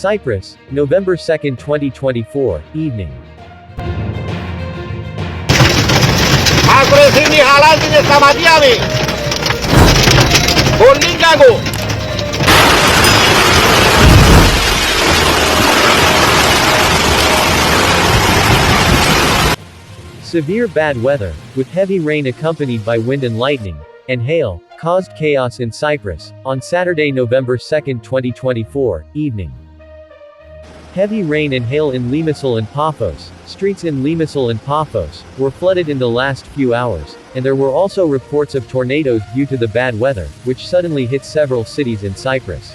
Cyprus, November 2, 2024, evening. Agresini halati de stamatiami. Bollingago. Severe bad weather, with heavy rain accompanied by wind and lightning, and hail, caused chaos in Cyprus, on Saturday, November 2, 2024, evening. Heavy rain and hail in Limassol and Paphos, streets in Limassol and Paphos, were flooded in the last few hours, and there were also reports of tornadoes due to the bad weather, which suddenly hit several cities in Cyprus.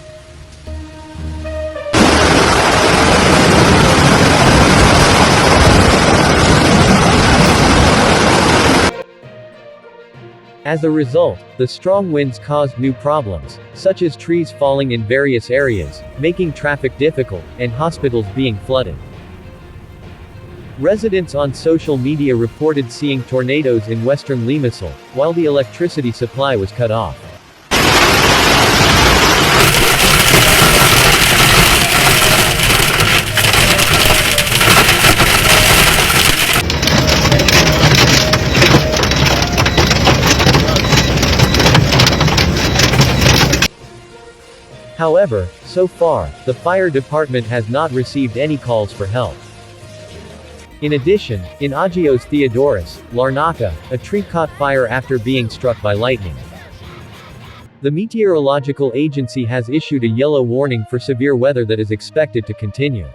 As a result, the strong winds caused new problems, such as trees falling in various areas, making traffic difficult, and hospitals being flooded. Residents on social media reported seeing tornadoes in western Limassol, while the electricity supply was cut off. However, so far, the fire department has not received any calls for help. In addition, in Agios Theodoros, Larnaca, a tree caught fire after being struck by lightning. The Meteorological Agency has issued a yellow warning for severe weather that is expected to continue.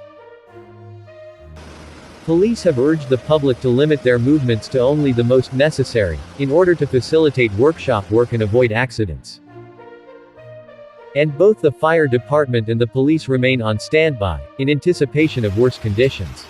Police have urged the public to limit their movements to only the most necessary, in order to facilitate workshop work and avoid accidents. And both the fire department and the police remain on standby, in anticipation of worse conditions.